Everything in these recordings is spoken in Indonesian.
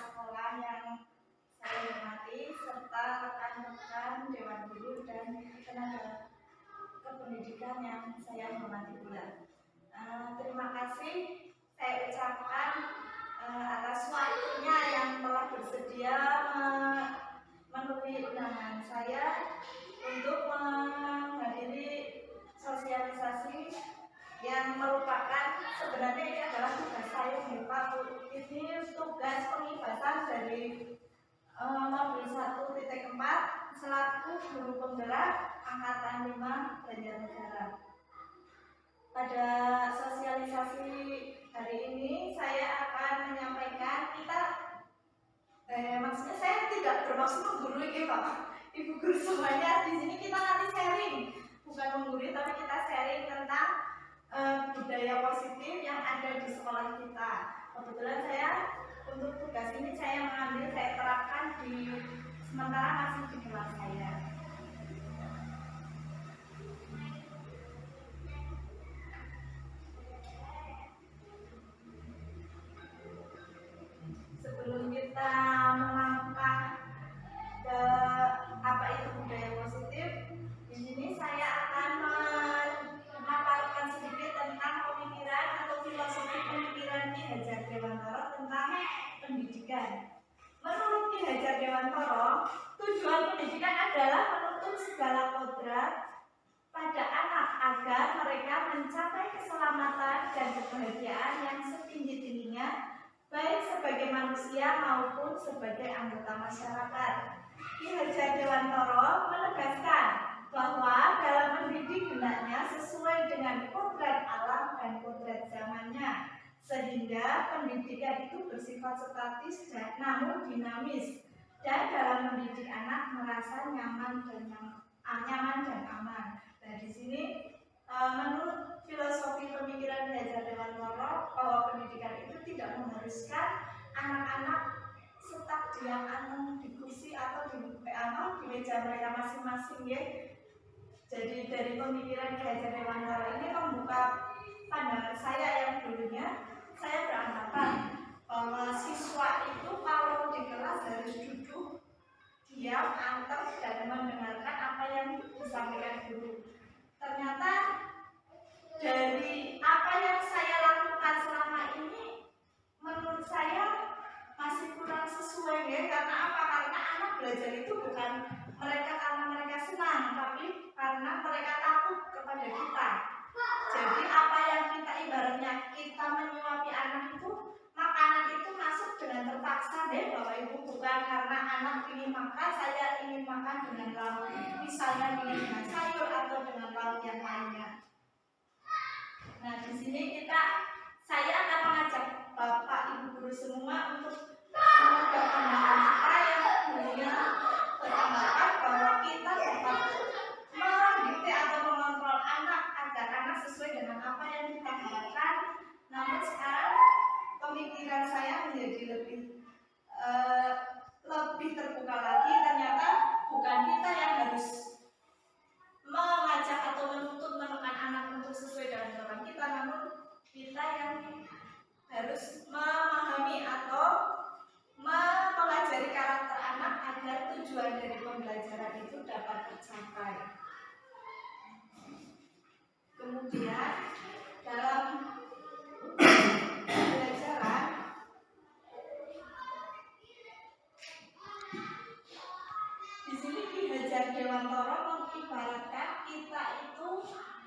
sekolah yang saya hormati, serta rekan-rekan Dewan Guru dan tenaga kependidikan yang saya hormati pula. Terima kasih saya ucapkan atas waktunya yang telah bersedia memenuhi undangan saya untuk menghadiri sosialisasi yang merupakan sebenarnya ini adalah tugas saya nih Pak. Ini tugas pengibasan dari modul 1.4 selaku guru penggerak angkatan 5 Banjarnegara. Pada sosialisasi hari ini saya akan menyampaikan maksudnya saya tidak bermaksud menggurui ya Pak, Ibu guru semuanya. Di sini kita nanti sharing, bukan menggurui tapi kita sharing tentang budaya positif yang ada di sekolah kita. Kebetulan saya untuk tugas ini saya terapkan di sementara masih di kelas saya. Sebelum kita melangkah ke apa itu budaya positif, di sini saya akan memaparkan sedikit tentang pemikiran atau filosofi pemikiran Ki Hajar Dewantara tentang pendidikan. Menurut Ki Hajar Dewantara, tujuan pendidikan adalah menuntut segala kodrat pada anak agar mereka mencapai keselamatan dan kebahagiaan yang setinggi-tingginya, baik sebagai manusia maupun sebagai anggota masyarakat. Ki Hajar Dewantara menegaskan bahwa dalam mendidik hendaknya sesuai dengan kodrat alam dan kodrat zamannya, sehingga pendidikan itu bersifat statis namun dinamis, dan dalam mendidik anak merasa nyaman dan aman. Nah, di sini menurut filosofi pemikiran Ki Hajar Dewantara bahwa pendidikan itu tidak mengharuskan anak-anak stuck di kursi atau di meja mereka masing-masing ya. Jadi dari pemikiran Ki Hajar Dewantara ini membuka pandangan saya yang dulunya saya beranggapan bahwa siswa itu kalau di kelas harus duduk diam, angker, dan mendengarkan apa yang disampaikan guru. Ternyata dari apa yang saya lakukan selama ini menurut saya masih kurang sesuai ya. Karena apa? Karena anak belajar itu bukan karena mereka senang, tapi karena mereka takut kepada kita. Jadi apa yang kita ibaratnya kita menyuapi anak itu, makanan itu masuk dengan terpaksa deh Bapak Ibu, bukan karena anak ingin makan, saya ingin makan dengan lauk, misalnya dengan sayur atau dengan lauk yang lainnya. Nah, di sini saya akan mengajak Bapak Ibu guru semua untuk mencoba pandangan kita yang dulunya beranggapan bahwa kita dapat mendikte atau mengontrol anak agar anak sesuai dengan apa yang kita harapkan. Namun sekarang pemikiran saya menjadi lebih terbuka lagi. Ternyata bukan kita yang harus mengajak atau menuntut menekan anak untuk sesuai dengan harapan kita, namun kita yang harus memahami atau mengajari karakter anak agar tujuan dari pembelajaran itu dapat tercapai. Kemudian dalam pembelajaran di sini Ki Hajar Dewantara mengibaratkan kita itu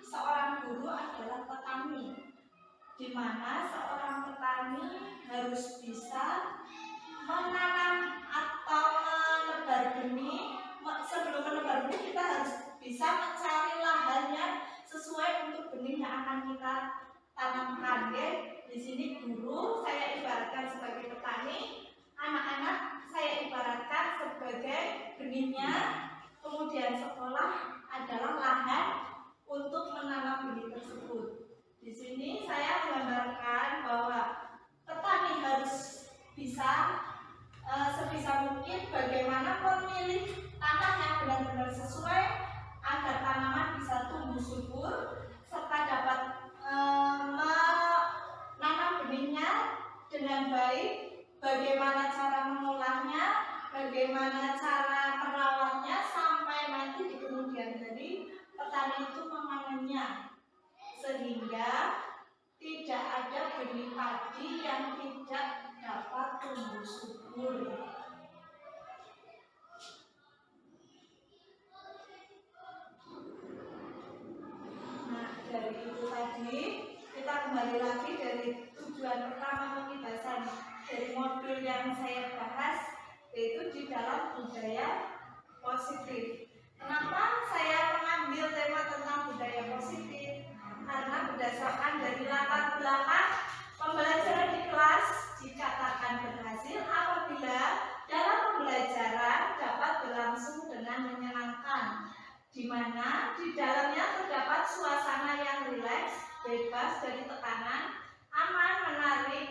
seorang guru adalah petani, di mana seorang petani harus bisa menanam atau menebar benih. Sebelum menebar benih kita harus bisa mencari lahannya sesuai untuk benih yang akan kita tanamkan ya. Di sini guru saya ibaratkan sebagai petani, anak-anak saya ibaratkan sebagai benihnya, kemudian sekolah adalah lahan untuk menanam benih tersebut. Di sini saya menggambarkan bahwa petani harus bisa sebisa mungkin bagaimana memilih tanah yang benar-benar sesuai agar tanaman bisa tumbuh subur serta dapat menanam benihnya dengan baik. Bagaimana cara bagaimana cara merawatnya sampai nanti di kemudian hari petani itu memanennya, sehingga tidak ada benih padi yang tidak dapat tumbuh subur. Nah, dari itu tadi kita kembali lagi dari tujuan pertama pembahasan dari modul yang saya bahas, yaitu di dalam budaya positif. Kenapa saya mengambil tema tentang budaya positif? Karena berdasarkan dari latar belakang pembelajaran di kelas dikatakan berhasil apabila dalam pembelajaran dapat berlangsung dengan menyenangkan, di mana di dalamnya terdapat suasana yang rileks, bebas dari tekanan, aman, menarik,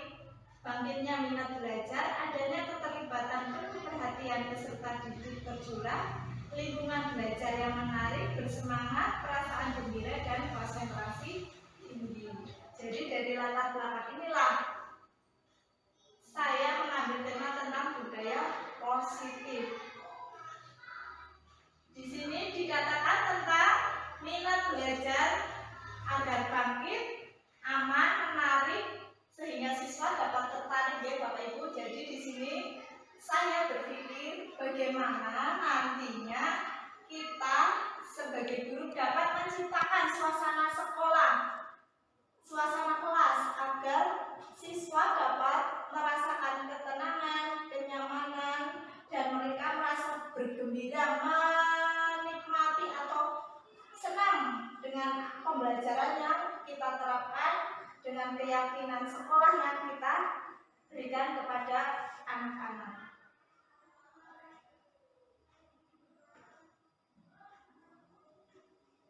bangkitnya minat belajar, adanya keterlibatan penuh perhatian peserta didik tercurah, lingkungan belajar yang menarik, bersemangat, perasaan gembira, dan konsentrasi tinggi. Jadi dari latar belakang inilah saya mengambil tema tentang budaya positif. Di sini dikatakan tentang minat belajar agar bangkit, aman, menarik, sehingga siswa dapat tertarik ya Bapak Ibu. Jadi di sini saya berpikir bagaimana nantinya kita sebagai guru dapat menciptakan suasana sekolah, suasana kelas agar siswa dapat merasakan ketenangan, kenyamanan, dan mereka merasa bergembira, menikmati atau senang dengan pembelajaran yang kita terapkan, dengan keyakinan sekolah yang kita berikan kepada anak-anak.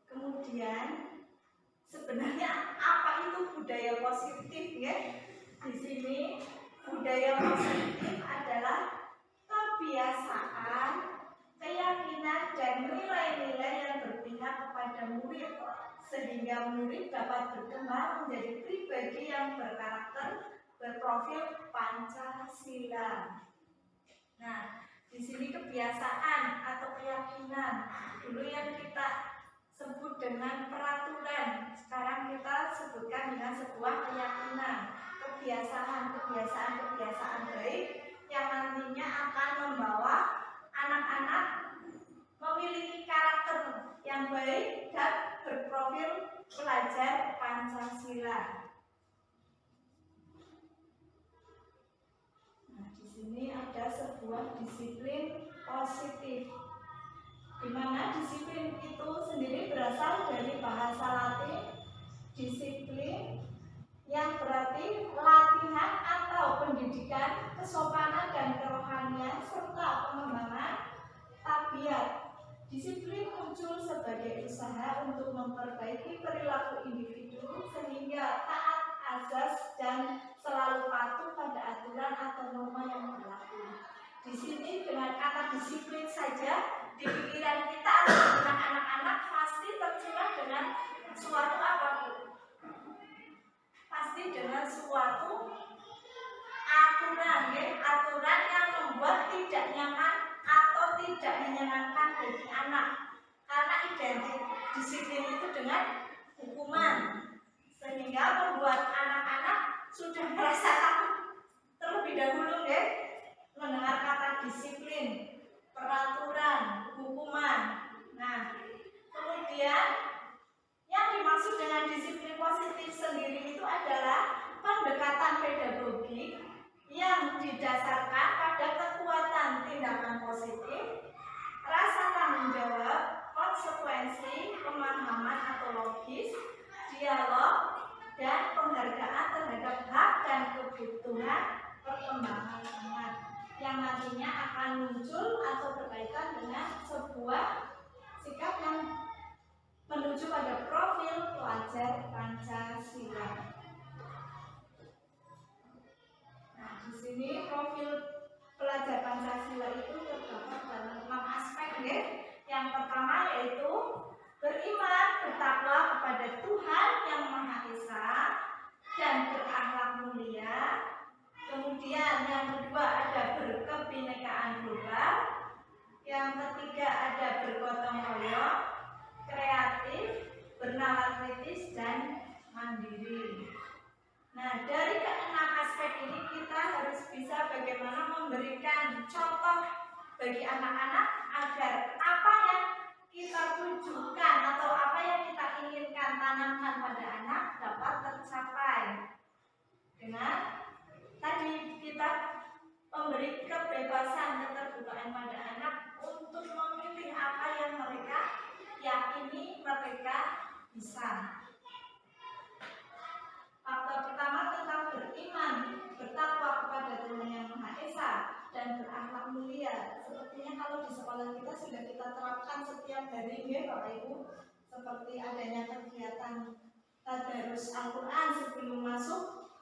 Kemudian sebenarnya apa itu budaya positif ya? Di sini budaya positif adalah kebiasaan, keyakinan, dan nilai-nilai yang berpihak kepada murid, sehingga murid dapat berkembang menjadi pribadi yang berkarakter, berprofil Pancasila. Nah, di sini kebiasaan atau keyakinan dulu yang kita sebut dengan peraturan, sekarang kita sebutkan dengan sebuah keyakinan, kebiasaan baik yang nantinya akan membawa anak-anak memiliki karakter yang baik dan berprofil pelajar Pancasila. Nah, di sini ada sebuah disiplin positif, di mana disiplin itu sendiri berasal dari bahasa Latin disiplin, yang berarti latihan atau pendidikan, kesopanan dan kerohanian serta pengembangan tabiat. Disiplin muncul sebagai usaha untuk memperbaiki perilaku individu sehingga taat azas dan selalu patuh pada aturan atau norma yang berlaku. Di sini dengan kata disiplin saja di pikiran kita atau dengan anak-anak pasti tercurah dengan suatu apapun. Pasti dengan suatu aturan, ya, aturan yang membuat tidak nyaman atau tidak menyenangkan bagi anak. Karena identik disiplin itu dengan hukuman, sehingga membuat anak-anak sudah merasa takut terlebih dahulu, ya, mendengar kata disiplin, peraturan, hukuman. Nah, kemudian yang dimaksud dengan disiplin positif sendiri itu adalah pendekatan pedagogik yang didasarkan pada kekuatan tindakan positif, rasa tanggung jawab, konsekuensi, pemahaman atau logis, dialog, dan penghargaan terhadap hak dan kebutuhan perkembangan anak yang nantinya akan muncul atau berkaitan dengan sebuah sikap yang menuju pada profil pelajar Pancasila. Nah, di sini profil pelajar Pancasila itu terdapat dalam 6 aspek, ya. Yang pertama yaitu beriman, bertakwa kepada Tuhan yang Maha Esa dan berakhlak mulia. Kemudian yang kedua ada berkebinekaan global, Yang ketiga ada bergotong royong, kreatif, bernalar kritis, dan mandiri. Nah, dari keenam aspek ini kita harus bisa bagaimana memberikan contoh bagi anak-anak agar apa yang kita tujukan atau apa yang kita inginkan tanamkan pada anak dapat tercapai. Dengan tadi kita memberi kebebasan, keterbukaan pada anak untuk memilih apa yang mereka yakini mereka bisa. Faktor pertama tentang beriman, bertakwa kepada Tuhan Yang Maha Esa, dan berakhlak mulia. Sepertinya kalau di sekolah kita sudah kita terapkan setiap hari, ya Bapak Ibu, seperti adanya kegiatan tadarus Al-Quran sebelum masuk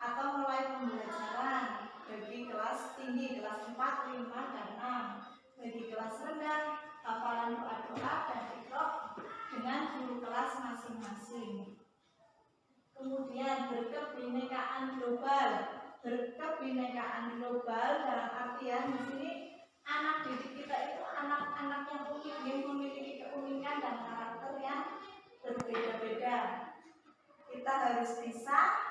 atau mulai pembelajaran bagi kelas tinggi, kelas 4, 5, dan 6. Bagi kelas rendah, hafalan doa-doa dan iqra dengan guru kelas masing-masing. Kemudian berkebinekaan global. Berkebinekaan global dalam artian di sini anak didik kita itu anak-anak yang unik, memiliki keunikan dan karakter yang berbeda-beda. Kita harus bisa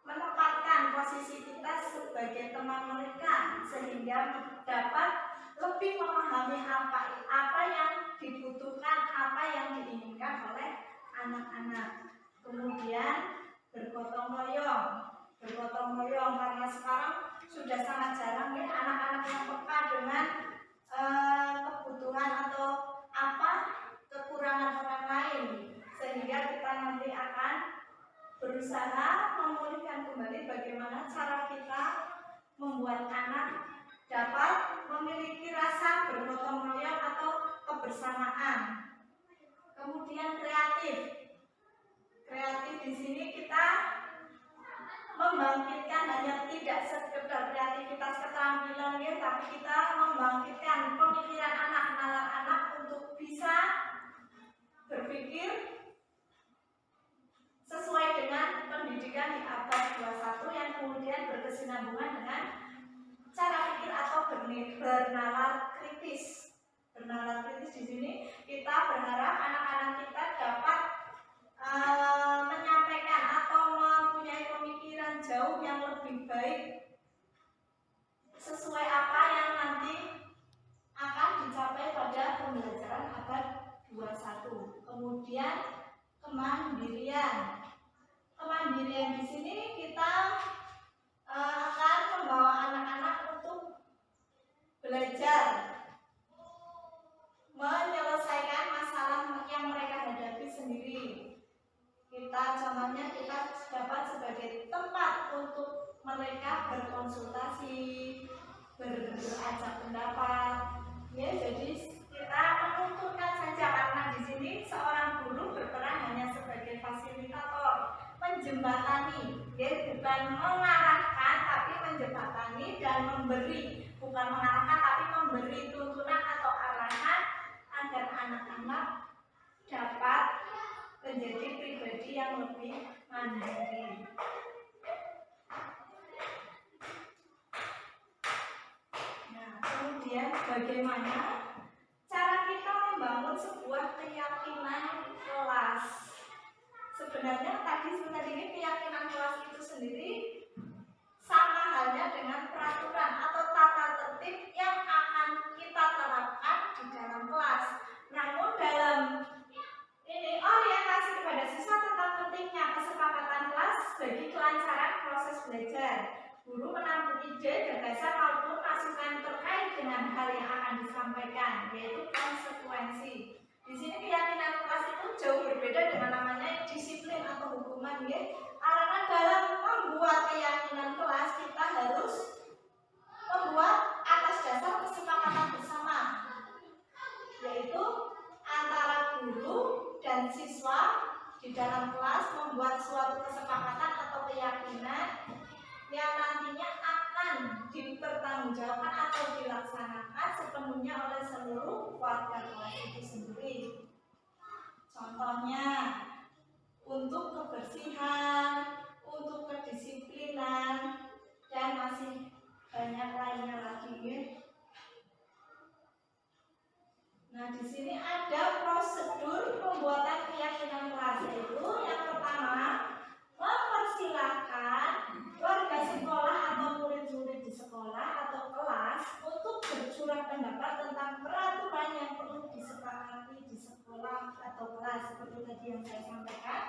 menempatkan posisi kita sebagai teman mereka sehingga dapat lebih memahami apa yang dibutuhkan, apa yang diinginkan oleh anak-anak. Kemudian bergotong royong karena sekarang sudah sangat jarang ya anak-anak yang peka dengan kebutuhan atau apa kekurangan orang lain, sehingga kita nanti akan berusaha memulihkan kembali bagaimana cara kita membuat anak dapat memiliki rasa bergotong royong atau kebersamaan. Kemudian kreatif di sini kita membangkitkan hanya tidak sekedar kreativitas keterampilan ya, tapi kita membangkitkan pemikiran anak, nalar anak untuk bisa berpikir sesuai dengan pendidikan di abad 21 yang kemudian berkesinambungan dengan cara pikir atau bernalar kritis. Bernalar kritis di sini kita berharap anak-anak kita dapat menyampaikan atau mempunyai pemikiran jauh yang lebih baik sesuai apa yang nanti akan dicapai pada pembelajaran abad 21. Kemudian kemandirian di sini kita akan membawa anak-anak untuk belajar menyelesaikan masalah yang mereka hadapi sendiri. Contohnya kita dapat sebagai tempat untuk mereka berkonsultasi, berajak pendapat. Ya, jadi kita menunturkan saja karena di sini seorang guru berperan hanya sebagai fasilitator, menjembatani, ya, bukan mengarahkan tapi menjembatani dan memberi, bukan mengarahkan tapi memberi tuntunan atau arahan agar anak-anak dapat menjadi pribadi yang lebih mandiri. Nah, kemudian bagaimana cara kita membangun sebuah keyakinan kelas? Sebenarnya tadi keyakinan kelas itu sendiri sama halnya dengan peraturan atau tata tertib yang akan kita terapkan di dalam kelas. Namun dalam orientasi kepada siswa tentang pentingnya kesepakatan kelas bagi kelancaran proses belajar. Guru menampung ide, gagasan maupun masukan terkait dengan hal yang akan disampaikan, yaitu konsekuensi. Di sini keyakinan kelas itu jauh berbeda dengan namanya disiplin atau hukuman, ya. Karena dalam membuat keyakinan kelas kita harus membuat atas dasar kesepakatan bersama, yaitu antara guru dan siswa di dalam kelas membuat suatu kesepakatan atau keyakinan yang nantinya akan dipertanggungjawabkan atau dilaksanakan sepenuhnya oleh seluruh warga kelas itu sendiri. Contohnya untuk kebersihan, untuk kedisiplinan, dan masih banyak lainnya lagi. di sini ada prosedur pembuatan keyakinan kelas, yaitu yang pertama, mempersilahkan warga sekolah atau murid-murid di sekolah atau kelas untuk bercurah pendapat tentang peraturan yang perlu disepakati di sekolah atau kelas. Seperti tadi yang saya sampaikan,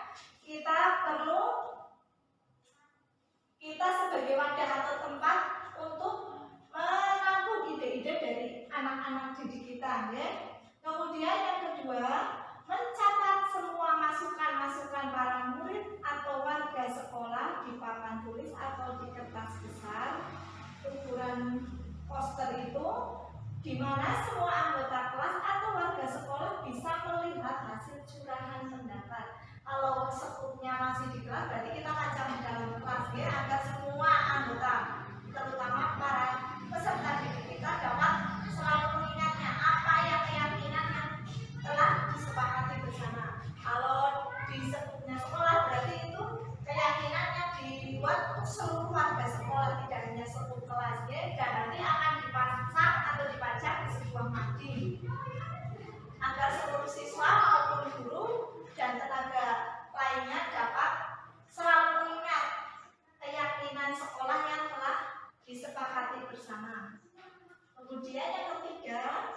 kita sebagai wadah atau tempat untuk menampung ide-ide dari anak-anak didik kita, ya. Kemudian yang kedua, mencatat semua masukan-masukan para murid atau warga sekolah di papan tulis atau di kertas besar ukuran poster itu, di mana semua anggota kelas atau warga sekolah bisa melihat hasil curahan pendapat. Kalau sekupnya masih di kelas, berarti kita pajang di dalam kelas, ya, agar semua anggota, terutama para peserta didik kita, dapat selalu mengingatnya apa yang keyakinan yang telah disepakati bersama. Kalau di sekupnya sekolah, berarti itu keyakinan yang dibuat untuk seluruh warga sekolah, tidak hanya sekup kelas, ya, dan nanti akan dipasang atau dipajang di sebuah mading agar seluruh siswa maupun guru dan tenaga lainnya dapat selalu mengingat keyakinan sekolah yang telah disepakati bersama. Kemudian yang ketiga,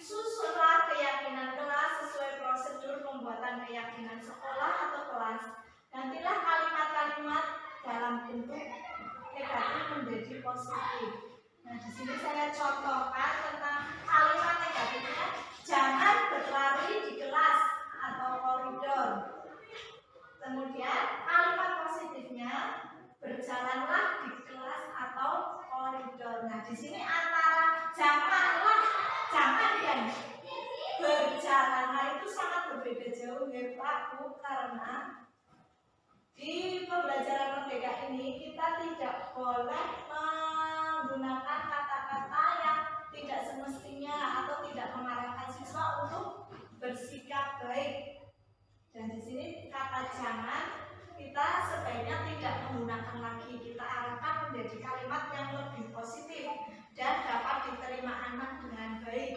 susunlah keyakinan kelas sesuai prosedur pembuatan keyakinan sekolah atau kelas. Gantilah kalimat-kalimat dalam bentuk negatif menjadi positif. Nah, di sini saya contohkan tentang kalimat negatifnya. Jangan berlari di kelas atau koridor. Kemudian kalimat positifnya, berjalanlah di kelas atau koridor. Nah, di sini antara jangan dan berjalanlah itu sangat berbeda jauh, ya Pak Bu, karena di pembelajaran merdeka ini kita tidak boleh menggunakan kata-kata yang tidak semestinya atau tidak mengarahkan siswa untuk bersikap baik. Dan di sini kata jangan kita sebaiknya tidak menggunakan lagi, kita arahkan menjadi kalimat yang lebih positif dan dapat diterima anak dengan baik.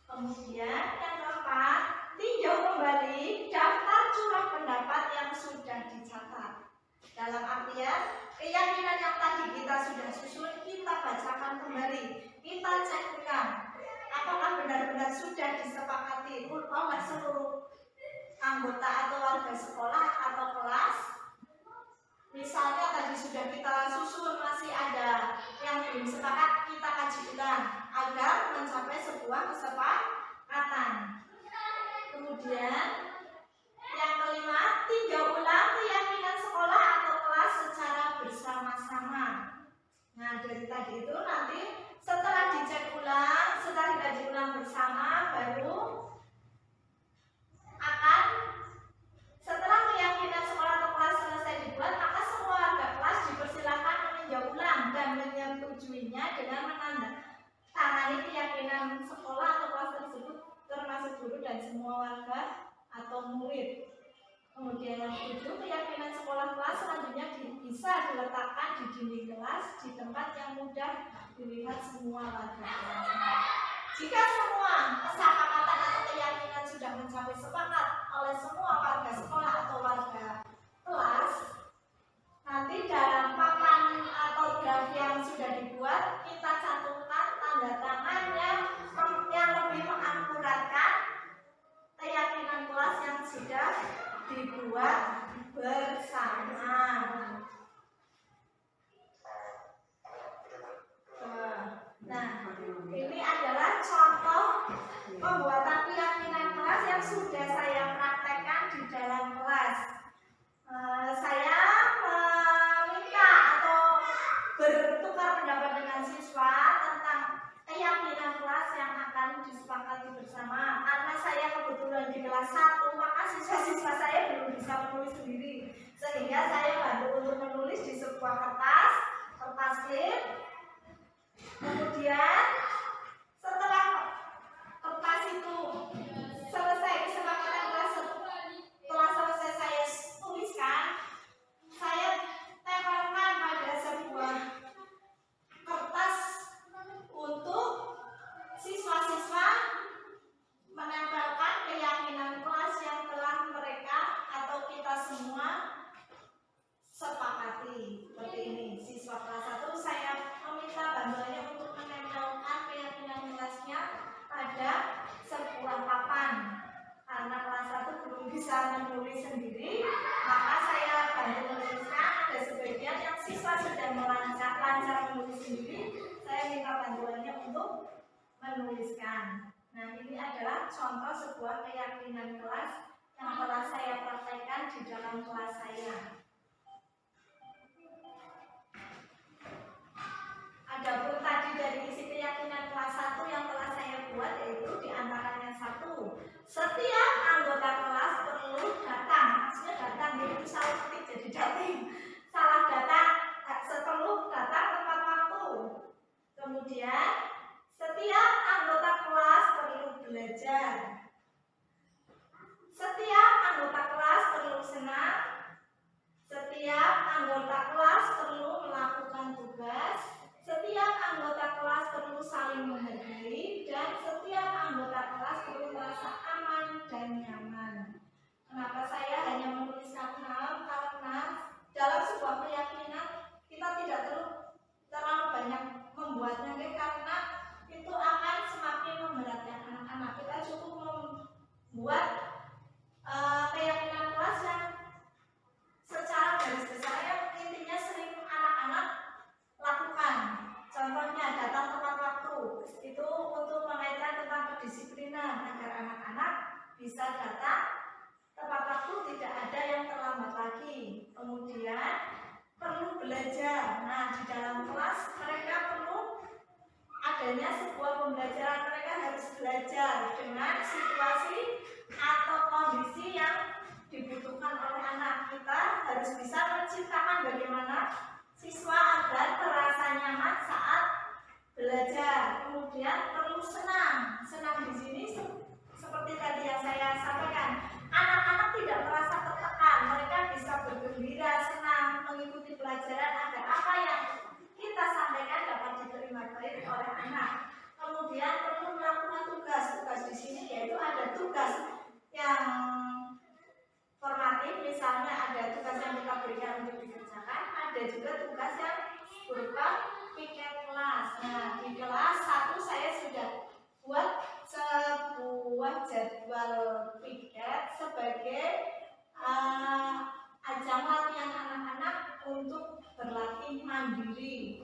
Kemudian yang keempat, tinjau kembali daftar curah pendapat yang sudah dicatat. Dalam artian, keyakinan yang tadi kita sudah susun, kita bacakan kembali, kita cek ulang apakah benar-benar sudah disepakati oleh seluruh anggota atau warga sekolah atau kelas. Misalnya tadi sudah kita susun, masih ada yang belum sepakat, kita kaji ulang agar mencapai sebuah kesepakatan. Kemudian yang kelima, tinjau ulang keyakinan sekolah atau kelas secara bersama-sama. Nah, dari tadi itu nanti setelah dicek ulang, setelah dikaji ulang bersama, baru akan, setelah keyakinan sekolah atau kelas selesai dibuat, maka semua warga kelas dipersilakan meninjau ulang dan menyetujuinya dengan menandatangani keyakinan sekolah atau kelas tersebut, termasuk guru dan semua warga atau murid. Kemudian yang ketujuh, keyakinan sekolah kelas selanjutnya bisa diletakkan di dinding kelas di tempat yang mudah dilihat semua warga kelas. Jika semua kesepakatan atau keyakinan sudah mencapai sepakat oleh semua warga sekolah atau warga kelas, nanti dalam papan atau draft yang sudah dibuat, kita cantumkan tanda tangan yang lebih mengakuratkan keyakinan kelas yang sudah dibuat bersama. Nah, ini adalah contoh pembuatan keyakinan kelas yang sudah saya praktekkan di dalam kelas. Saya meminta atau bertukar pendapat dengan siswa tentang keyakinan kelas yang akan disepakati bersama. Karena saya kebetulan di kelas 1, maka siswa-siswa saya belum bisa menulis sendiri, sehingga saya bantu untuk menulis di sebuah kertas klip. Kemudian setelah kertas itu selesai, kesepakatan kelas telah selesai saya tuliskan, saya tempelkan pada sebuah kertas untuk siswa-siswa untuk menuliskan. Nah, ini adalah contoh sebuah keyakinan kelas yang telah saya praktekkan di dalam kelas saya. Adapun tadi dari isi keyakinan kelas 1 yang telah saya buat, yaitu diantaranya 1, setiap anggota kelas perlu datang. Maksudnya datang, yaitu salah ketik jadi dating. Salah datang, perlu datang tepat waktu. Kemudian setiap anggota kelas perlu belajar. Setiap anggota kelas perlu senang. Setiap anggota kelas perlu melakukan tugas. Setiap anggota kelas perlu saling menghargai. Dan setiap anggota kelas perlu merasa aman dan nyaman. Kenapa saya hanya menuliskan 6? Karena dalam sebuah keyakinan kita tidak terlalu banyak membuatnya, karena itu akan semakin memberatkan anak-anak. Kita cukup membuat keyakinan kelas yang secara garis besar yang intinya sering anak-anak lakukan. Contohnya datang tepat waktu, itu untuk mengaitkan tentang kedisiplinan agar anak-anak bisa datang tepat waktu, tidak ada yang terlambat lagi. Kemudian perlu belajar. Nah, di dalam kelas mereka perlu adanya sebuah pembelajaran. Mereka harus belajar dengan situasi atau kondisi yang dibutuhkan oleh anak. Kita harus bisa menciptakan bagaimana siswa agar terasa nyaman saat belajar. Kemudian perlu senang. Senang di sini seperti tadi yang saya sampaikan, anak-anak tidak merasa tertekan. Mereka bisa bergembira, senang mengikuti pelajaran agar apa yang kita sampaikan dapat diterima baik oleh anak. Kemudian perlu melakukan tugas. Tugas di sini yaitu ada tugas yang formatif, misalnya ada tugas yang kita berikan untuk dikerjakan, ada juga tugas yang berupa piket kelas. Nah, di kelas 1 saya sudah buat sebuah jadwal piket sebagai ajang latihan anak-anak untuk berlatih mandiri.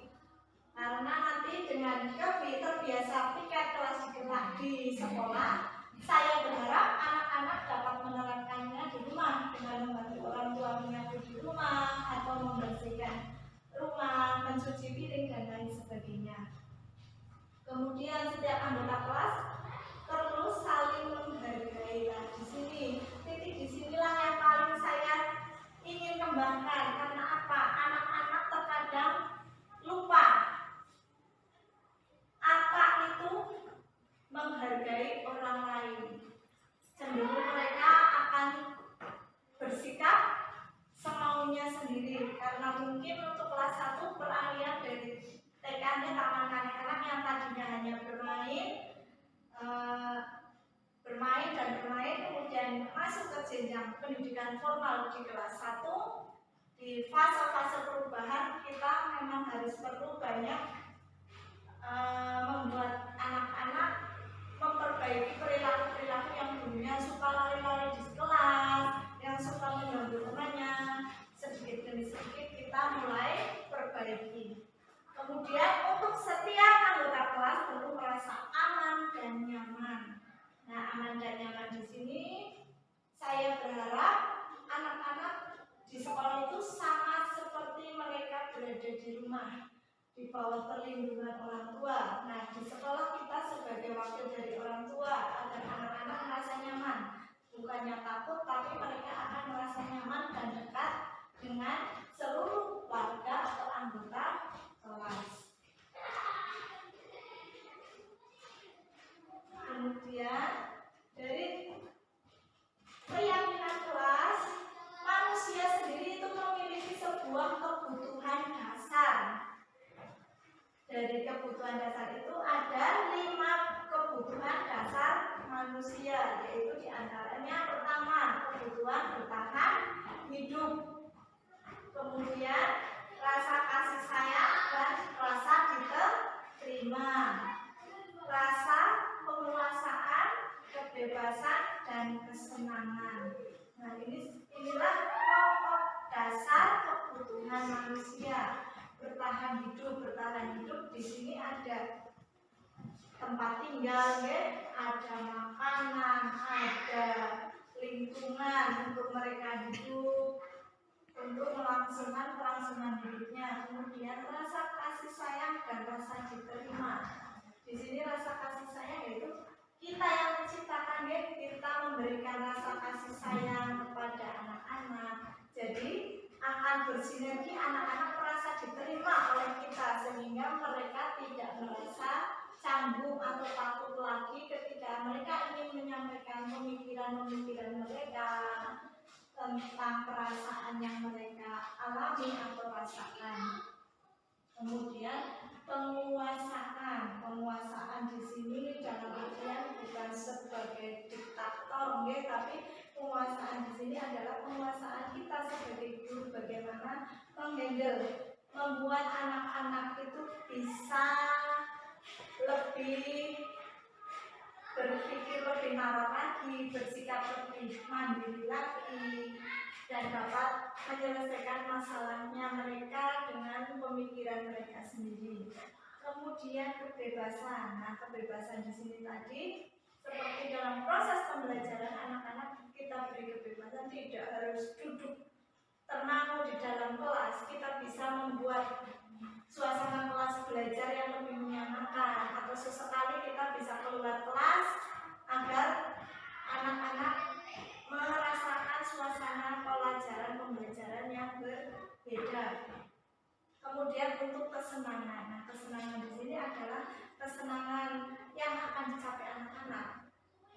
Karena nanti dengan terbiasa piket kelas di sekolah, saya berharap anak-anak dapat menerapkannya di rumah dengan membantu orang tua menyapu di rumah atau membersihkan rumah, mencuci piring dan lain sebagainya. Kemudian setiap anggota kelas perlu saling menghargai. Nah, di sini titik disinilah yang paling saya ingin kembangkan. Karena apa? Anak-anak terkadang lupa apa itu menghargai orang lain. Cenderung mereka akan bersikap semaunya sendiri, karena mungkin untuk kelas 1 peralihan dari TK-nya taman kanak-kanak yang tadinya hanya bermain, kemudian masuk ke jenjang pendidikan formal di kelas 1. Di fase-fase perubahan kita memang harus perlu banyak membuat anak-anak memperbaiki perilaku-perilaku yang dulunya suka lari-lari di kelas, yang suka mengganggu temannya. Sedikit demi sedikit kita mulai perbaiki. Kemudian untuk setiap anggota kelas perlu merasa aman dan nyaman. Nah, aman dan nyaman di sini saya berharap anak-anak di sekolah itu sama seperti mereka berada di rumah, di bawah perlindungan orang tua. Nah, di sekolah kita sebagai wakil dari orang tua agar anak-anak merasa nyaman. Bukannya takut, tapi mereka akan merasa nyaman dan dekat dengan seluruh warga atau anggota kelas. Kemudian dari keyakinan kelas, manusia sendiri itu memiliki sebuah kebutuhan dasar. Dari kebutuhan dasar itu ada 5 kebutuhan dasar manusia, yaitu diantaranya pertama kebutuhan bertahan hidup, kemudian rasa kasih sayang dan rasa diterima, rasa penguasaan, kebebasan dan kesenangan. Nah, inilah pokok dasar kebutuhan manusia. Bertahan hidup di sini ada tempat tinggal, ada makanan, ada lingkungan untuk mereka hidup, untuk melangsungkan kelangsungan hidupnya. Kemudian rasa kasih sayang dan rasa diterima. Di sini rasa kasih sayang yaitu kita yang menciptakan, kita memberikan rasa kasih sayang kepada anak-anak. Jadi akan bersinergi, anak-anak merasa diterima oleh kita sehingga mereka tidak merasa canggung atau takut lagi ketika mereka ingin menyampaikan pemikiran-pemikiran mereka tentang perasaan yang mereka alami atau rasakan. Kemudian penguasaan di sini dalam artian bukan sebagai diktator, tapi penguasaan di sini adalah penguasaan kita sebagai guru, bagaimana membuat anak-anak itu bisa lebih berpikir lebih nalar lagi, bersikap lebih mandiri lagi, dan dapat menyelesaikan masalahnya mereka dengan pemikiran mereka sendiri. Kemudian kebebasan. Nah, kebebasan di sini tadi seperti dalam proses pembelajaran anak-anak kita beri kebebasan, tidak harus duduk termangu di dalam kelas. Kita bisa membuat suasana kelas belajar yang lebih menyenangkan, atau sesekali kita bisa keluar kelas agar anak-anak merasakan suasana pembelajaran yang berbeda. Kemudian untuk kesenangan. Nah, kesenangan di sini adalah kesenangan yang akan dicapai anak-anak.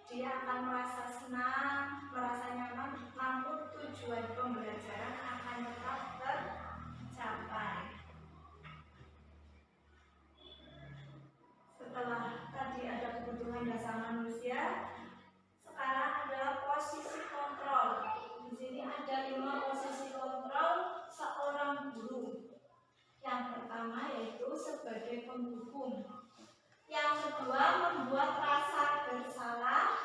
Dia akan merasa senang, merasa nyaman, namun tujuan pembelajaran akan tetap tercapai. Setelah tadi ada kebutuhan dasar manusia, sekarang adalah posisi kontrol. Di sini ada 5 posisi kontrol seorang guru. Yang pertama yaitu sebagai penghubung. Yang kedua membuat rasa bersalah.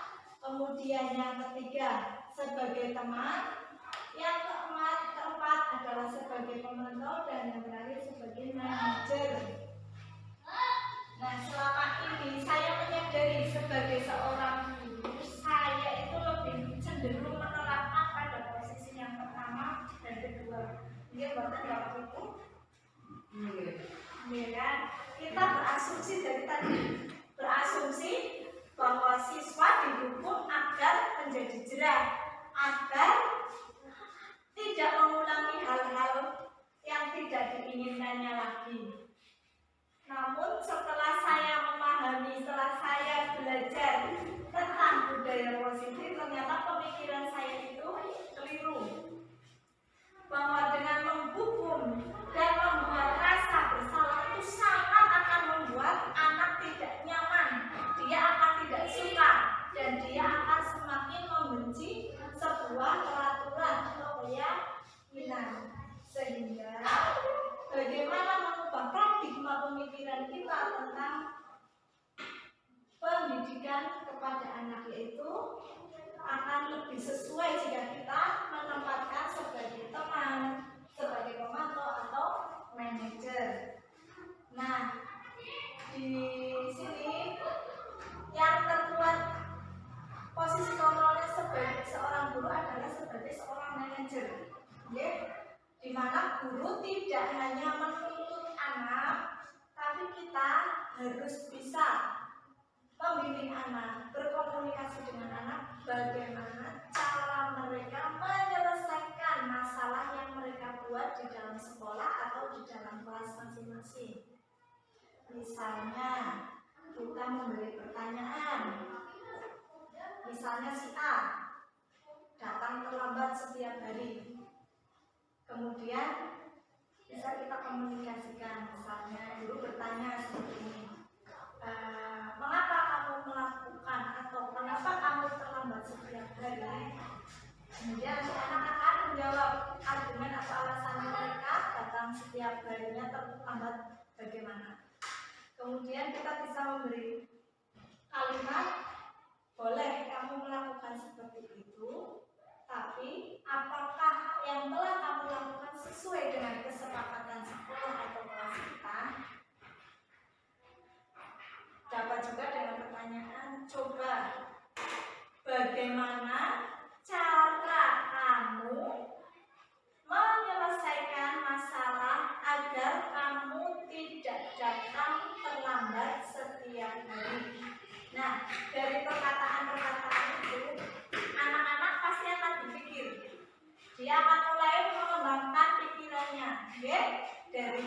Kemudian yang ketiga sebagai teman. Yang keempat adalah sebagai pemantau, dan yang terakhir sebagai manajer. Nah, selama ini saya menyadari sebagai seorang guru, saya itu lebih cenderung menerapkan pada posisi yang pertama dan kedua. Dia bahkan waktu itu, kan? Kita berasumsi dari tadi, berasumsi bahwa siswa dihukum agar menjadi jerah, agar tidak mengulangi hal-hal yang tidak diinginkannya lagi. Namun setelah saya memahami, setelah saya belajar tentang budaya positif, ternyata pemikiran saya itu keliru. Bahwa dengan menghukum dan membuat rasa bersalah itu sangat akan membuat anak tidak nyaman. Dia akan tidak suka dan dia akan semakin membenci sebuah peraturan atau keyakinan. Sehingga bagaimana mengubah paradigma pemikiran kita tentang pendidikan kepada anak, yaitu akan lebih sesuai jika kita menempatkan sebagai teman, sebagai pemantau atau manajer. Nah, di sini yang terkuat posisi kontrolnya sebagai seorang guru adalah sebagai seorang manajer, di mana guru tidak hanya menuntut anak, tapi kita harus bisa membimbing anak, berkomunikasi dengan anak, bagaimana cara mereka menyelesaikan masalah yang mereka buat di dalam sekolah atau di dalam kelas masing-masing. Misalnya, kita memberi pertanyaan. Misalnya si A datang terlambat setiap hari. Kemudian bisa kita komunikasikan. Misalnya guru bertanya seperti ini, mengapa kamu melakukan atau kenapa kamu terlambat setiap hari? Kemudian si anak akan menjawab argumen atau alasan mereka datang setiap harinya terlambat bagaimana. Kemudian kita bisa memberi kalimat, boleh kamu melakukan seperti itu, tapi apakah yang telah kamu lakukan sesuai dengan kesepakatan sekolah atau kelas kita? Dapat juga dengan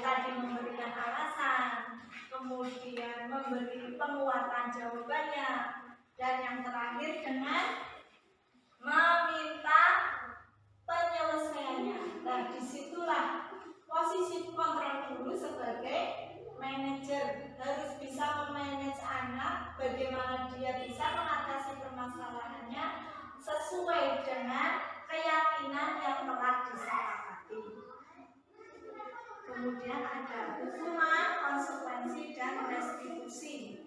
tadi memberikan alasan, kemudian memberi penguatan jawabannya, dan yang terakhir dengan meminta penyelesaiannya. Nah, disitulah posisi kontrol guru sebagai manajer, harus bisa memanage anak, bagaimana dia bisa mengatasi permasalahannya sesuai dengan keyakinan yang telah disepakati. Kemudian ada hukuman, konsekuensi, dan restitusi.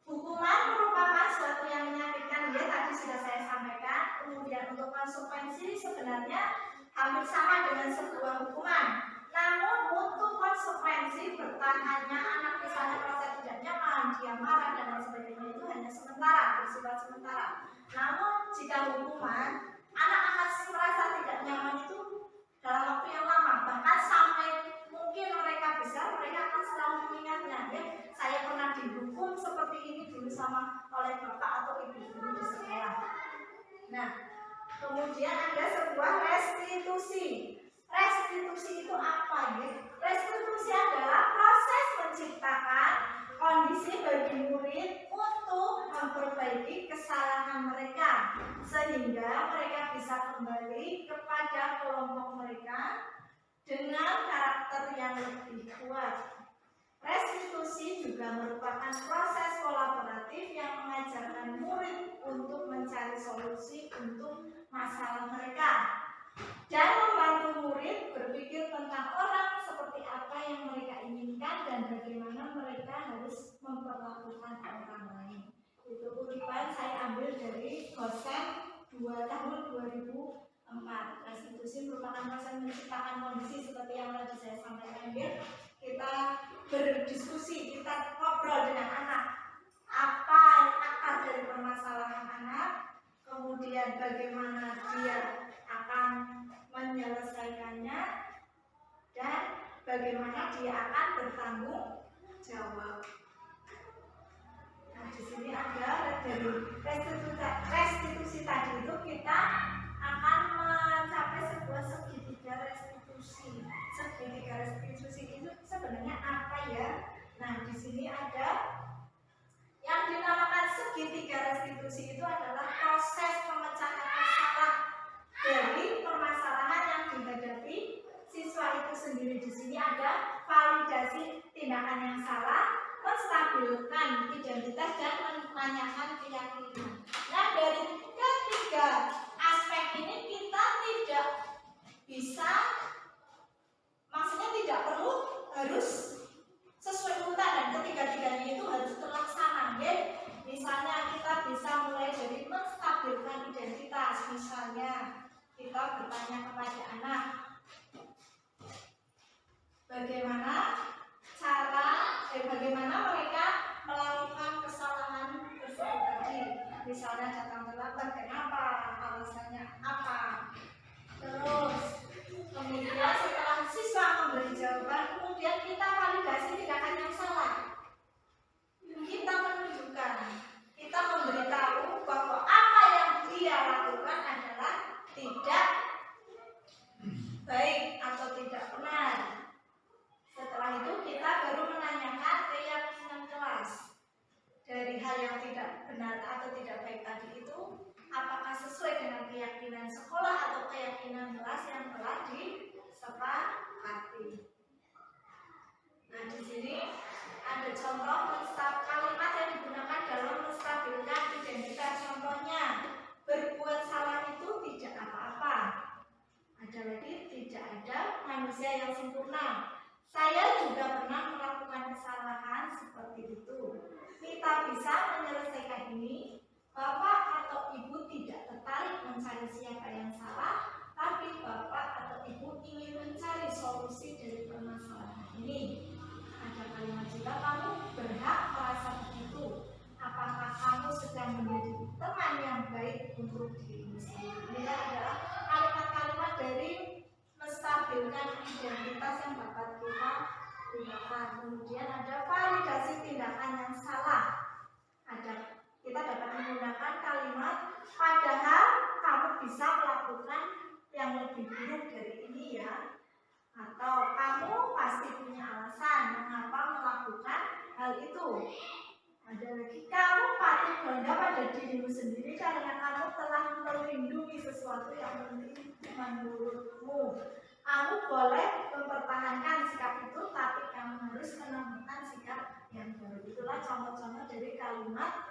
Hukuman merupakan suatu yang menyakitkan, ya tadi sudah saya sampaikan. Kemudian untuk konsekuensi sebenarnya hampir sama dengan sebuah hukuman. Namun untuk konsekuensi bertahannya anak misalnya merasa tidak nyaman, dia marah dan lain sebagainya itu hanya sementara, bersifat sementara. Namun jika hukuman, anak akan merasa tidak nyaman itu dalam waktu yang lama, bahkan sampai mungkin mereka besar, mereka akan selalu mengingatnya, ya saya pernah dihukum seperti ini dulu sama oleh bapak atau ibu guru di sekolah. Nah, kemudian ada sebuah restitusi. Restitusi itu apa ya? Restitusi adalah proses menciptakan kondisi bagi murid untuk memperbaiki kesalahan mereka sehingga mereka bisa kembali kepada kelompok mereka dengan karakter yang lebih kuat. Restitusi juga merupakan proses kolaboratif yang mengajarkan murid untuk mencari solusi untuk masalah mereka dan membantu murid berpikir tentang orang seperti apa yang mereka inginkan dan bagaimana mereka harus memperlakukan orang lain. Itu kutipan saya ambil dari Gosen 2 tahun 2004. Restitusi merupakan proses menciptakan kondisi seperti yang tadi saya sampaikan, ya. Kita berdiskusi, kita ngobrol dengan anak, apa akar dari permasalahan anak, kemudian bagaimana dia akan menyelesaikannya, dan bagaimana dia akan bertanggung jawab. Nah, di sini ada dari restitusi tadi itu kita akan mencapai sebuah segitiga restitusi. Segitiga restitusi itu sebenarnya apa ya? Nah, di sini ada yang dinamakan segitiga restitusi itu adalah proses pemecahan masalah dari permasalahan yang dihadapi siswa itu sendiri. Di sini ada validasi tindakan yang salah, menstabilkan identitas, dan menanyakan keyakinan. Nah, dari ketiga aspek ini kita tidak bisa, maksudnya tidak perlu harus sesuai urutan dan ketiga-tiganya itu harus terlaksana, ya. Misalnya kita bisa mulai dari menstabilkan identitas. Misalnya kita bertanya kepada anak, bagaimana mereka melakukan kesalahan tersebut tadi. Misalnya datang terlambat, kenapa? Alasannya apa? Terus kemudian setelah siswa memberi jawaban, kemudian kita validasi tindakan yang salah. Kita menunjukkan, kita memberitahu bahwa apa yang dia lakukan adalah tidak baik atau tidak benar. Setelah itu kita baru menanyakan keyakinan kelas. Dari hal yang tidak benar atau tidak baik tadi itu, apakah sesuai dengan keyakinan sekolah atau keyakinan kelas yang telah disepakati. Nah, di sini ada contoh kalimat yang digunakan dalam menstabilkan identitas. Contohnya, berbuat salah itu tidak apa-apa. Ada lagi, tidak ada manusia yang sempurna. Saya juga pernah melakukan kesalahan seperti itu. Kita bisa menyelesaikan ini. Bapak atau ibu tidak tertarik mencari siapa yang salah, tapi bapak atau ibu ingin mencari solusi dari permasalahan ini. Ada kalimat juga, kamu berhak merasa begitu. Apakah kamu sedang menjadi teman yang baik untuk dirimu sendiri? Ini adalah kalimat-kalimat dari menstabilkan identitas yang dapat kita gunakan. Kemudian ada validasi tindakan yang salah. Kita dapat menggunakan Ada lagi, kamu patut bangga pada dirimu sendiri karena kamu telah melindungi sesuatu yang penting menurutmu. Kamu boleh mempertahankan sikap itu, tapi kamu harus menemukan sikap yang baru. Itulah contoh-contoh dari kalimat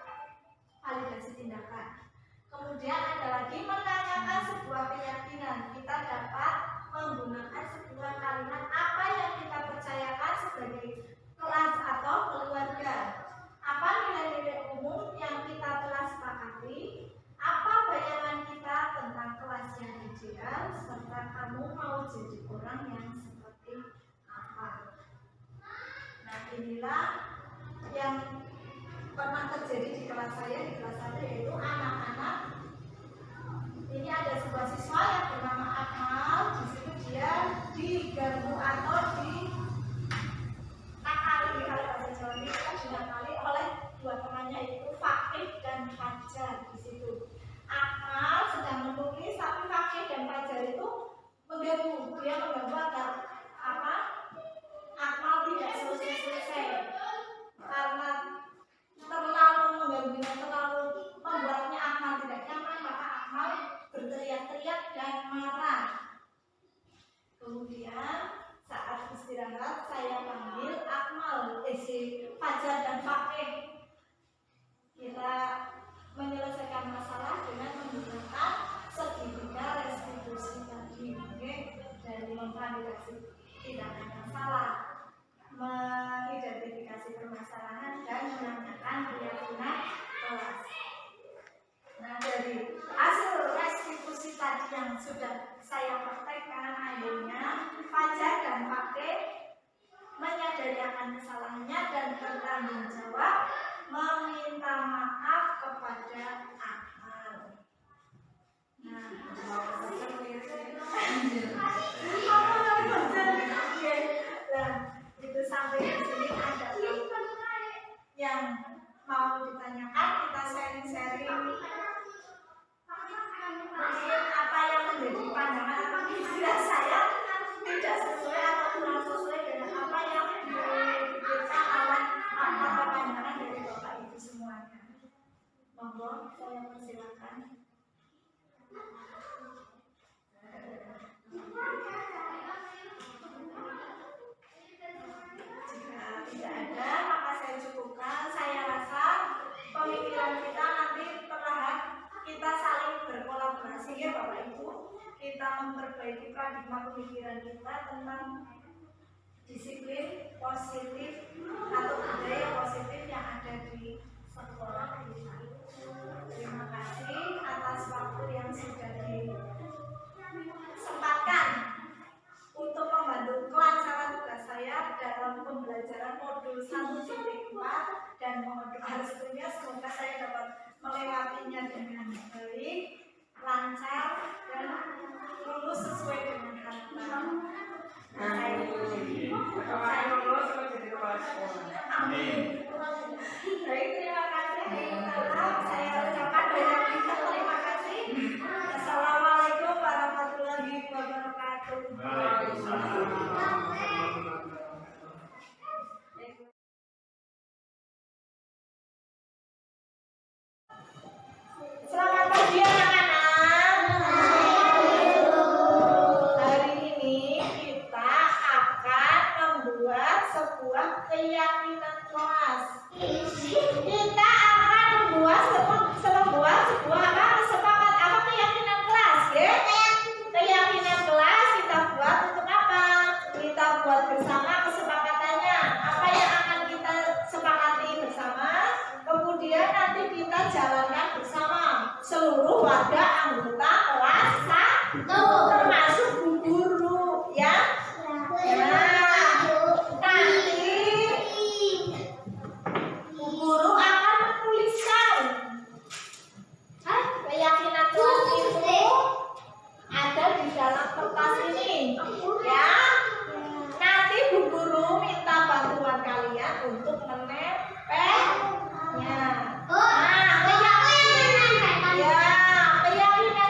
validasi tindakan. Kemudian ada lagi menanyakan sebuah keyakinan. Kita dapat menggunakan sebuah kalimat apa yang kita percayakan sebagai kelas atau keluarga. Apa nilai-nilai umum yang kita telah sepakati? Apa bayangan kita tentang kelas yang ideal? Serta kamu mau jadi orang yang seperti apa? Nah, inilah yang pernah terjadi di kelas saya, di kelas 1, yaitu anak-anak. Ini ada sebuah siswa yang bernama Akmal. Di situ dia diganggu atau ditakali, kalau bahasa Jawa ini kan dinakali oleh dua temannya, itu Fakih dan Fajar. Di situ Akmal sedang menulis, tapi Fakih dan Fajar itu mengganggu. Dia mengganggu agar apa? Akmal tidak selesai-selesai karena terlalu mengganggunya, terlalu membuatnya Akmal tidak nyaman, maka Akmal berteriak-teriak dan marah. Kemudian saat istirahat saya panggil Akmal, si Fajar dan Fakih. Kita menyelesaikan masalah dengan menggunakan segitiga restitusi tadi, dari memvalidasi tindakan yang salah, mengidentifikasi permasalahan, dan menanyakan keyakinan kelas. Nah, dari hasil restitusi tadi yang sudah saya praktekkan, akhirnya Fajar dan Fakih menyadari akan kesalahannya dan bertanggung jawab meminta maaf kepada Akmal. Nah, itu sampai di sini ada yang mau ditanyakan, kita sharing-sharing. Mungkin apa yang menjadi pandangan atau pikiran saya tidak sesuai atau kurang sesuai dengan apa yang dipikirkan oleh apa pandangan dari Bapak Ibu semuanya. Monggo, saya persilakan. Jika tidak ada, maka saya cukupkan. Saya rasa pemikiran kita nanti perlahan kita saling berkolaborasi, ya Bapak Ibu. Kita memperbaiki paradigma pemikiran kita tentang disiplin positif atau budaya positif yang ada di sekolah kita. Terima kasih atas waktu yang sudah disempatkan untuk membantu kelancaran tugas saya dalam pembelajaran modul 1.4, dan mohon doa restunya semoga saya dapat melewatinya dengan baik, lancar, dan lulus sesuai dengan harapan. Amin. Baik, terima kasih. Saya ucapkan banyak terima kasih. Assalamualaikum warahmatullahi wabarakatuh. Selamat pagi anak-anak. Hari ini kita akan membuat sebuah keyakinan kelas. Kita akan membuat sebuah sepakat apa keyakinan kelas, ya? Keyakinan kelas kita buat untuk apa? Kita buat bersama kesepakatannya. Apa yang akan kita sepakati bersama? Kemudian nanti kita jalankan bersama seluruh warga anggota kelas 1, termasuk Bu Guru, ya. Nah, nanti Bu Guru akan menuliskan keyakinan kelas itu ada di dalam kertas ini, ya. Nanti Bu Guru minta bantuan kalian untuk menempelnya. Nah, keyakinan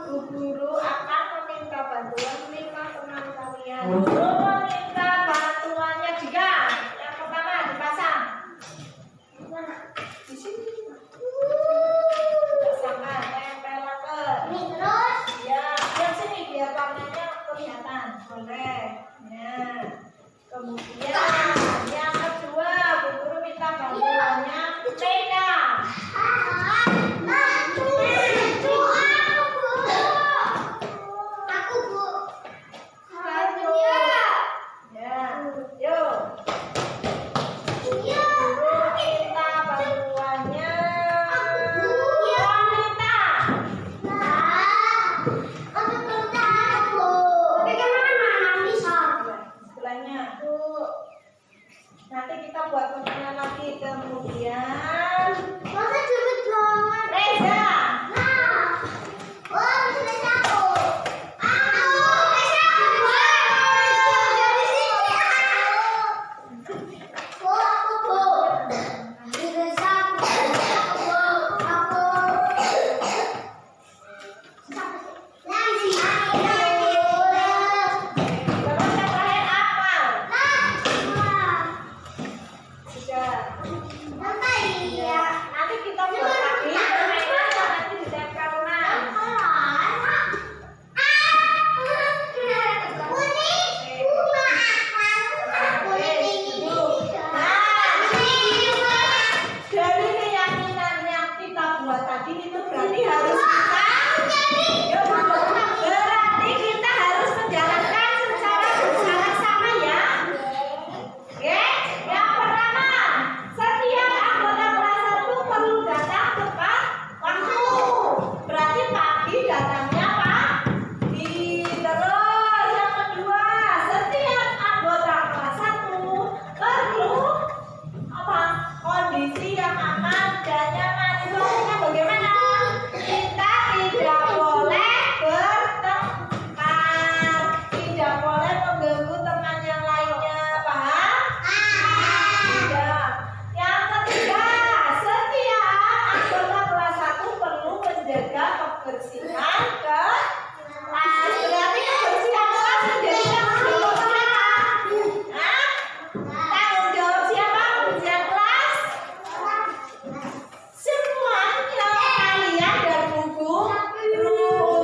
Bu guru akan meminta bantuan 5 teman kalian. Guru meminta bantuannya jika yang pertama dipasang. Di sini. Pasangkan, tempelkan. Terus Ya, yang sini biar warnanya kelihatan. Boleh. Nah, kemudian yang kedua, Bu guru minta bantuannya tenda. Nanti kita buat pertanyaan lagi. Kemudian Reza. Terus yang terakhir apa? Sudah. Nanti kita buat lagi permainan yang nanti ditempel ulang. Dari keyakinan yang kita buat tadi itu berarti harus kita harus menjalankan secara bersama-sama ya. Oke, yang pertama, setiap anggota kelas 1 perlu datang tepat waktu. Berarti pagi datangnya pagi. Terus yang kedua, setiap anggota kelas 1 perlu kondisi yang aman dan nyaman. Itu artinya bagaimana? Kita tidak boleh bertengkar, tidak boleh mengganggu teman yang lainnya, paham? Tidak. Yang ketiga, setiap anggota kelas 1 perlu menjaga kebersihan kelas. Berarti kebersihan kelas menjadi tanggung jawab siapa? Tanggung jawab siapa? Kebersihan kelas? Semuanya kalian dan Bu guru.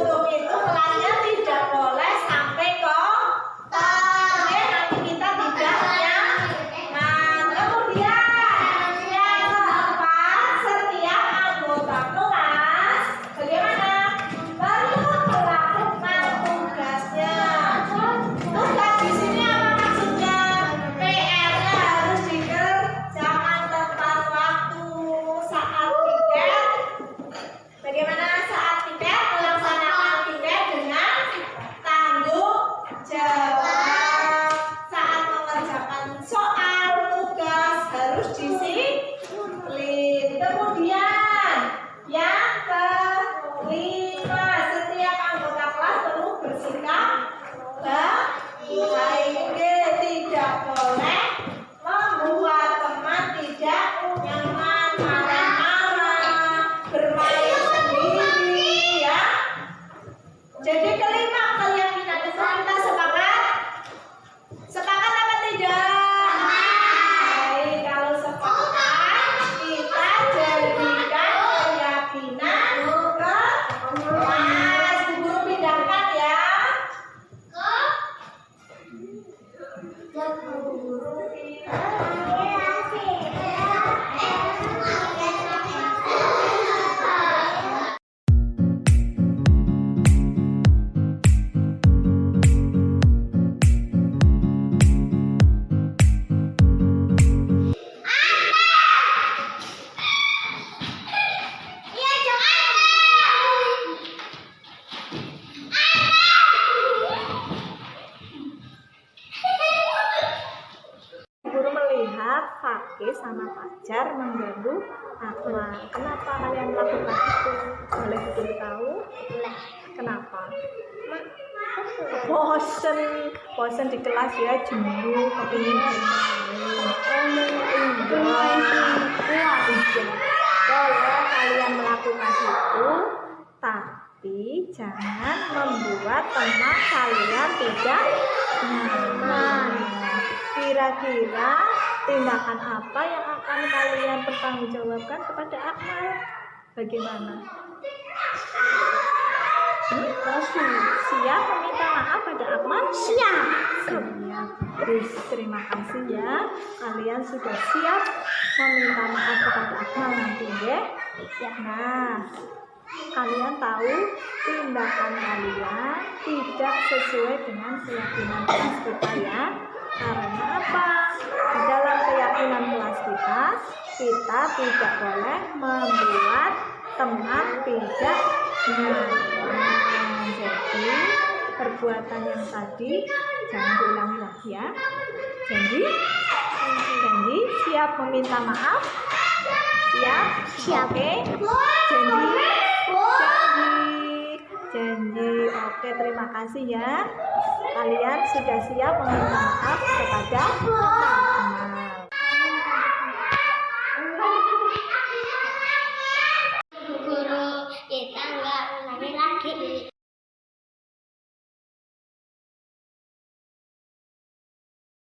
Untuk itu kelasnya tidak boleh sampai kotor. Nanti kita tidak nyaman. Kemudian yang keempat, setiap anggota kelas bagaimana? Perlu melakukan tugasnya. Tugas di sini apa maksudnya? PR-nya harus dikerjakan tepat waktu. Saat tiket, bagaimana saat tiket melaksanakan tiket dengan tanggung jawab. Saat mengerjakan soal tugas harus disiplin. Kemudian yang kelima, setiap anggota kelas perlu bersikap baik. Tidak boleh membuat teman tidak nyaman, marah-marah, bermain sendiri ya. Jadi kelima keyakinan itu kita sepakat? Sepakat apa tidak? Baik, kalau sepakat kita jadikan keyakinan ke kelas. Bu guru pindahkan ya. Guru melihat Fakih sama Fajar mengganggu Akmal. Kenapa kalian melakukan itu? Boleh diberitahu? Kenapa? Bosen di kelas ya, jenuh, kepingin bermain. Kalau kalian melakukan itu, Tapi jangan membuat teman kalian tidak nyaman. Kira-kira tindakan apa yang akan kalian pertanggungjawabkan kepada Akmal? Bagaimana? Siap meminta maaf pada Akmal? Siap. Terima kasih ya. Kalian sudah siap meminta maaf kepada Akmal nanti ya. Nah, kalian tahu tindakan kalian tidak sesuai dengan keyakinan kelas kita ya. Karena apa? Di dalam keyakinan kelas kita tidak boleh membuat teman tidak nyaman. Jadi perbuatan yang tadi jangan diulangi lagi ya. Janji siap meminta maaf? Siap. Oke. Janji. Oke, terima kasih ya. Kalian sudah siap meminta maaf kepada Akmal.